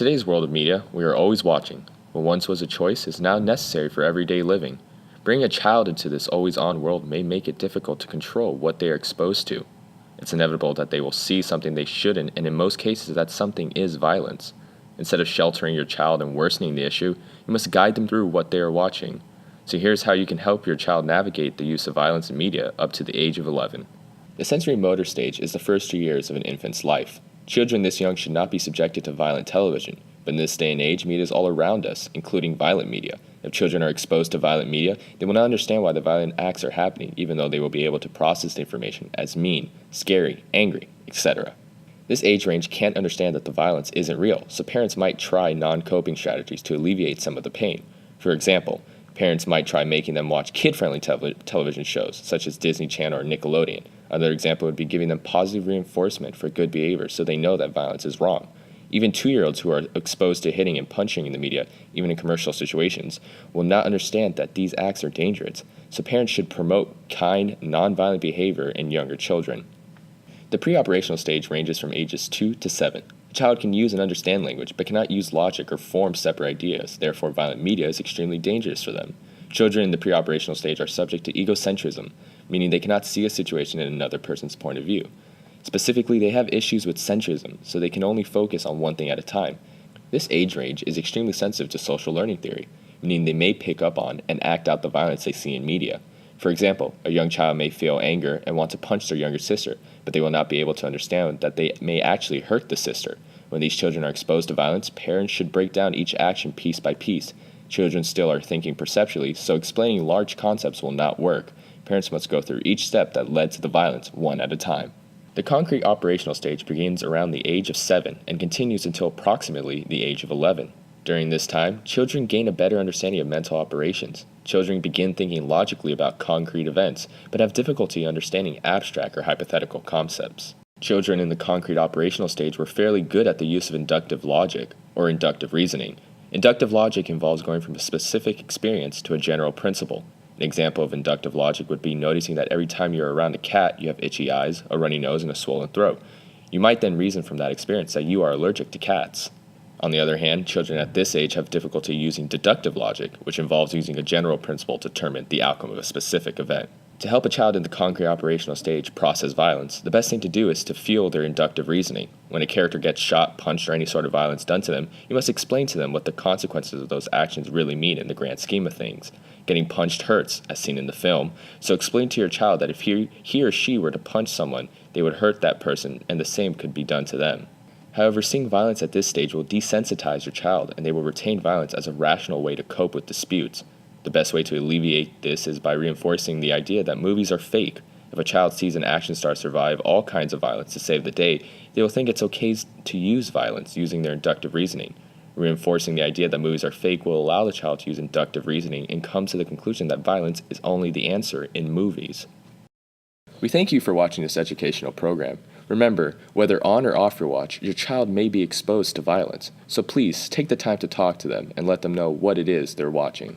today's world of media, we are always watching. What once was a choice is now necessary for everyday living. Bringing a child into this always-on world may make it difficult to control what they are exposed to. It's inevitable that they will see something they shouldn't, and in most cases that something is violence. Instead of sheltering your child and worsening the issue, you must guide them through what they are watching. So here's how you can help your child navigate the use of violence in media up to the age of 11. The sensory motor stage is the first 2 years of an infant's life. Children this young should not be subjected to violent television, but in this day and age, media is all around us, including violent media. If children are exposed to violent media, they will not understand why the violent acts are happening, even though they will be able to process the information as mean, scary, angry, etc. This age range can't understand that the violence isn't real, so parents might try non-coping strategies to alleviate some of the pain. For example, parents might try making them watch kid-friendly television shows, such as Disney Channel or Nickelodeon. Another example would be giving them positive reinforcement for good behavior so they know that violence is wrong. Even 2-year-olds who are exposed to hitting and punching in the media, even in commercial situations, will not understand that these acts are dangerous, so parents should promote kind, nonviolent behavior in younger children. The pre-operational stage ranges from ages 2 to 7. A child can use and understand language, but cannot use logic or form separate ideas. Therefore, violent media is extremely dangerous for them. Children in the pre-operational stage are subject to egocentrism, meaning they cannot see a situation in another person's point of view. Specifically, they have issues with centrism, so they can only focus on one thing at a time. This age range is extremely sensitive to social learning theory, meaning they may pick up on and act out the violence they see in media. For example, a young child may feel anger and want to punch their younger sister, but they will not be able to understand that they may actually hurt the sister. When these children are exposed to violence, parents should break down each action piece by piece. Children still are thinking perceptually, so explaining large concepts will not work. Parents must go through each step that led to the violence one at a time. The concrete operational stage begins around the age of 7 and continues until approximately the age of 11. During this time, children gain a better understanding of mental operations. Children begin thinking logically about concrete events, but have difficulty understanding abstract or hypothetical concepts. Children in the concrete operational stage were fairly good at the use of inductive logic, or inductive reasoning. Inductive logic involves going from a specific experience to a general principle. An example of inductive logic would be noticing that every time you're around a cat, you have itchy eyes, a runny nose, and a swollen throat. You might then reason from that experience that you are allergic to cats. On the other hand, children at this age have difficulty using deductive logic, which involves using a general principle to determine the outcome of a specific event. To help a child in the concrete operational stage process violence, the best thing to do is to fuel their inductive reasoning. When a character gets shot, punched, or any sort of violence done to them, you must explain to them what the consequences of those actions really mean in the grand scheme of things. Getting punched hurts, as seen in the film, so explain to your child that if he or she were to punch someone, they would hurt that person, and the same could be done to them. However, seeing violence at this stage will desensitize your child, and they will retain violence as a rational way to cope with disputes. The best way to alleviate this is by reinforcing the idea that movies are fake. If a child sees an action star survive all kinds of violence to save the day, they will think it's okay to use violence using their inductive reasoning. Reinforcing the idea that movies are fake will allow the child to use inductive reasoning and come to the conclusion that violence is only the answer in movies. We thank you for watching this educational program. Remember, whether on or off your watch, your child may be exposed to violence, so please take the time to talk to them and let them know what it is they're watching.